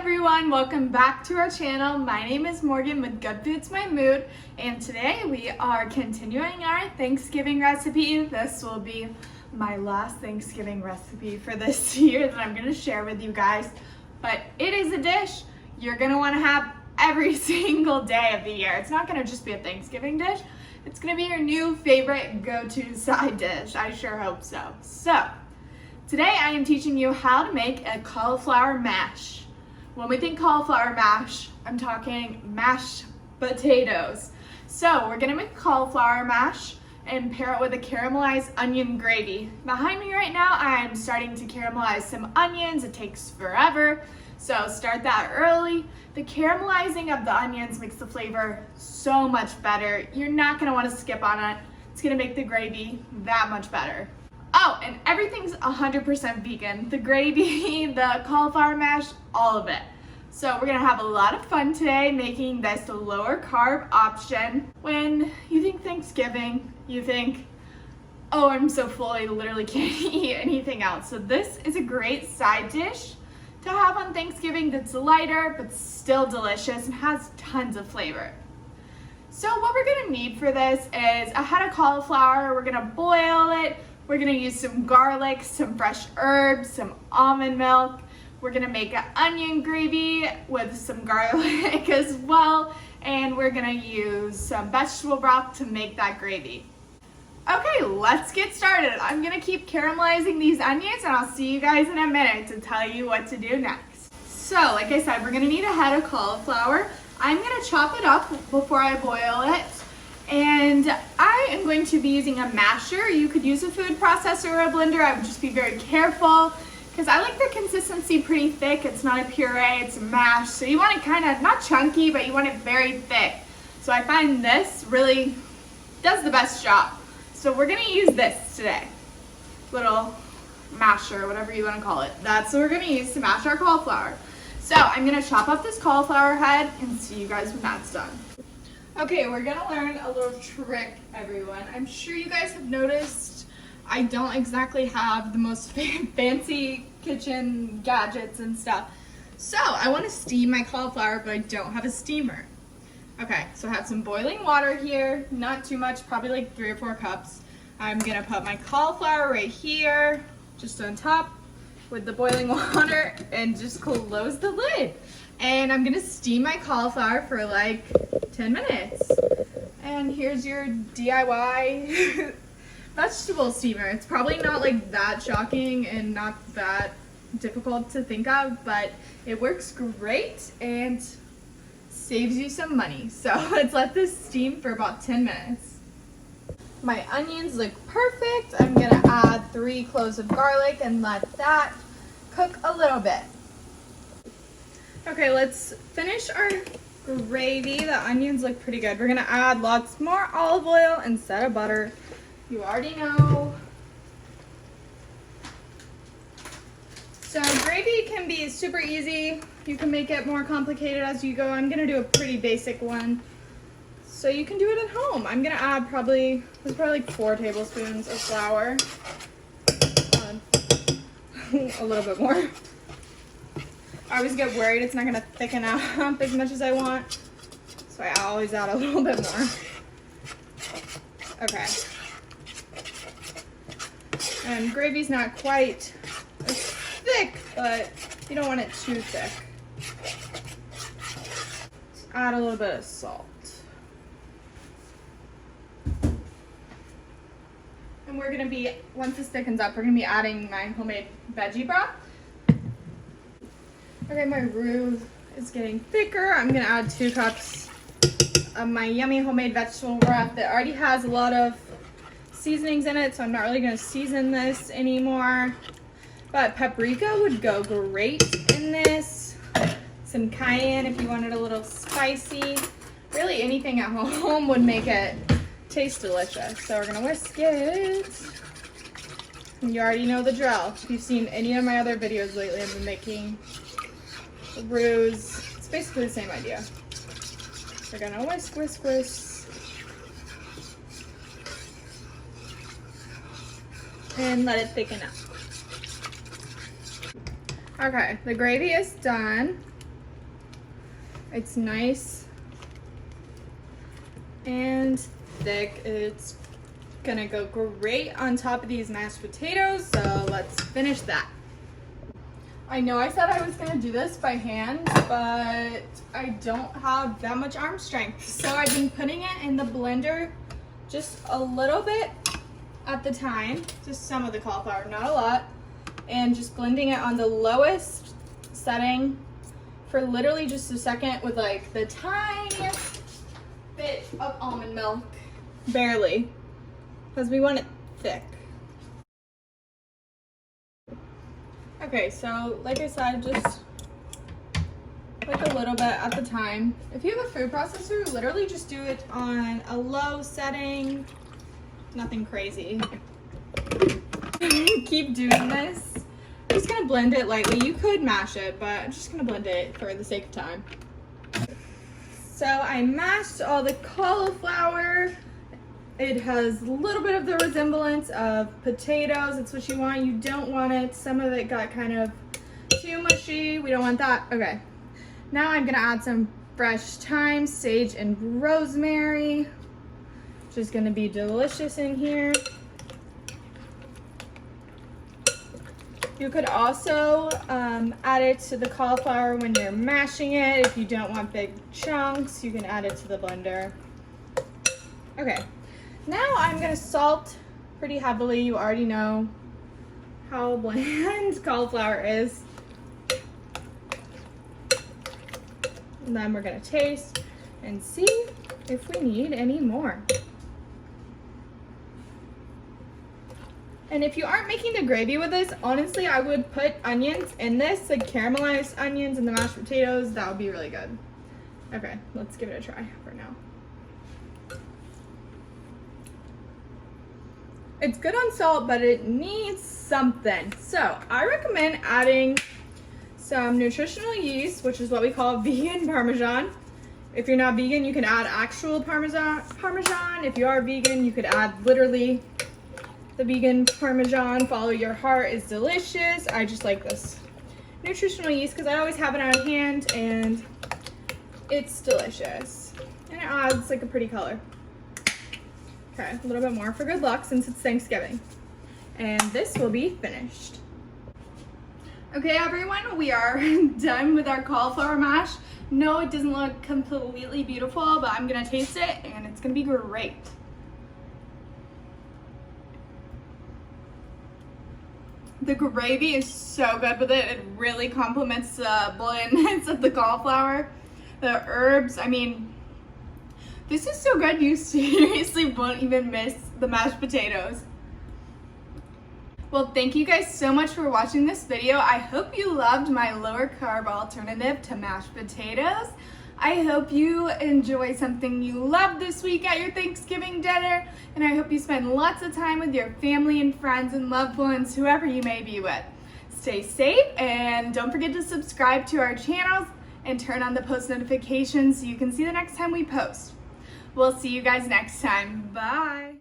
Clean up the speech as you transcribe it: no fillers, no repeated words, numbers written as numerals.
everyone, welcome back to our channel. My name is Morgan with Good Foods My Mood, and today we are continuing our Thanksgiving recipe. This will be my last Thanksgiving recipe for this year that I'm going to share with you guys, but it is a dish you're going to want to have every single day of the year. It's not going to just be a Thanksgiving dish, it's going to be your new favorite go-to side dish. I sure hope so. So today I am teaching you how to make a cauliflower mash. When we think cauliflower mash, I'm talking mashed potatoes. So we're gonna make cauliflower mash and pair it with a caramelized onion gravy. Behind me right now, I'm starting to caramelize some onions. It takes forever, so start that early. The caramelizing of the onions makes the flavor so much better. You're not gonna wanna skip on it. It's gonna make the gravy that much better. Oh, and everything's 100% vegan. The gravy, the cauliflower mash, all of it. So we're gonna have a lot of fun today making this a lower carb option. When you think Thanksgiving, you think, oh, I'm so full, I literally can't eat anything else. So this is a great side dish to have on Thanksgiving that's lighter, but still delicious and has tons of flavor. So what we're gonna need for this is a head of cauliflower. We're gonna boil it. We're gonna use some garlic, some fresh herbs, some almond milk. We're gonna make an onion gravy with some garlic as well. And we're gonna use some vegetable broth to make that gravy. Okay, let's get started. I'm gonna keep caramelizing these onions and I'll see you guys in a minute to tell you what to do next. So, like I said, we're gonna need a head of cauliflower. I'm gonna chop it up before I boil it. And I am going to be using a masher. You could use a food processor or a blender. I would just be very careful because I like the consistency pretty thick. It's not a puree, it's a mash. So you want it kind of, not chunky, but you want it very thick. So I find this really does the best job. So we're gonna use this today. Little masher, whatever you wanna call it. That's what we're gonna use to mash our cauliflower. So I'm gonna chop up this cauliflower head and see you guys when that's done. Okay, we're gonna learn a little trick, everyone. I'm sure you guys have noticed I don't exactly have the most fancy kitchen gadgets and stuff. So I wanna steam my cauliflower, but I don't have a steamer. Okay, so I have some boiling water here, not too much, probably like 3 or 4 cups. I'm gonna put my cauliflower right here, just on top with the boiling water and just close the lid. And I'm gonna steam my cauliflower for like 10 minutes. And here's your DIY vegetable steamer. It's probably not like that shocking and not that difficult to think of, but it works great and saves you some money. So let's let this steam for about 10 minutes. My onions look perfect. I'm gonna add 3 cloves of garlic and let that cook a little bit. Okay, let's finish our gravy. The onions look pretty good. We're gonna add lots more olive oil instead of butter. You already know. So gravy can be super easy. You can make it more complicated as you go. I'm gonna do a pretty basic one. So you can do it at home. I'm gonna add there's probably like 4 tablespoons of flour. A little bit more. I always get worried it's not gonna thicken up as much as I want, so I always add a little bit more. Okay. And gravy's not quite as thick, but you don't want it too thick. Let's add a little bit of salt. And we're gonna be, once this thickens up, we're gonna be adding my homemade veggie broth. Okay, my roux is getting thicker. I'm gonna add 2 cups of my yummy homemade vegetable broth that already has a lot of seasonings in it, so I'm not really gonna season this anymore. But paprika would go great in this. Some cayenne if you wanted a little spicy. Really anything at home would make it taste delicious. So we're gonna whisk it. You already know the drill. If you've seen any of my other videos lately, I've been making roux. It's basically the same idea. We're gonna whisk, whisk, whisk. And let it thicken up. Okay, the gravy is done. It's nice and thick. It's gonna go great on top of these mashed potatoes, so let's finish that. I know I said I was gonna do this by hand, but I don't have that much arm strength. So I've been putting it in the blender just a little bit at the time, just some of the cauliflower, not a lot, and just blending it on the lowest setting for literally just a second with like the tiniest bit of almond milk, barely, because we want it thick. Okay, so like I said, just like a little bit at the time. If you have a food processor, literally just do it on a low setting, nothing crazy. Keep doing this. I'm just gonna blend it lightly. You could mash it, but I'm just gonna blend it for the sake of time. So I mashed all the cauliflower. It has a little bit of the resemblance of potatoes. It's what you want. You don't want it. Some of it got kind of too mushy. We don't want that. Okay. Now I'm gonna add some fresh thyme, sage, and rosemary, which is gonna be delicious in here. You could also add it to the cauliflower when you're mashing it. If you don't want big chunks, you can add it to the blender. Okay. Now I'm gonna salt pretty heavily. You already know how bland cauliflower is. And then we're gonna taste and see if we need any more. And if you aren't making the gravy with this, honestly, I would put onions in this, like caramelized onions in the mashed potatoes. That would be really good. Okay, let's give it a try for now. It's good on salt, but it needs something. So I recommend adding some nutritional yeast, which is what we call vegan Parmesan. If you're not vegan, you can add actual Parmesan. If you are vegan, you could add literally the vegan Parmesan. Follow your heart is delicious. I just like this nutritional yeast because I always have it on hand and it's delicious. And it adds like a pretty color. Okay, a little bit more for good luck since it's Thanksgiving. And this will be finished. Okay, everyone, we are done with our cauliflower mash. No, it doesn't look completely beautiful, but I'm gonna taste it and it's gonna be great. The gravy is so good with it. It really complements the blandness of the cauliflower. The herbs, I mean, this is so good you seriously won't even miss the mashed potatoes. Well, thank you guys so much for watching this video. I hope you loved my lower carb alternative to mashed potatoes. I hope you enjoy something you love this week at your Thanksgiving dinner, and I hope you spend lots of time with your family and friends and loved ones, whoever you may be with. Stay safe, and don't forget to subscribe to our channels and turn on the post notifications so you can see the next time we post. We'll see you guys next time. Bye.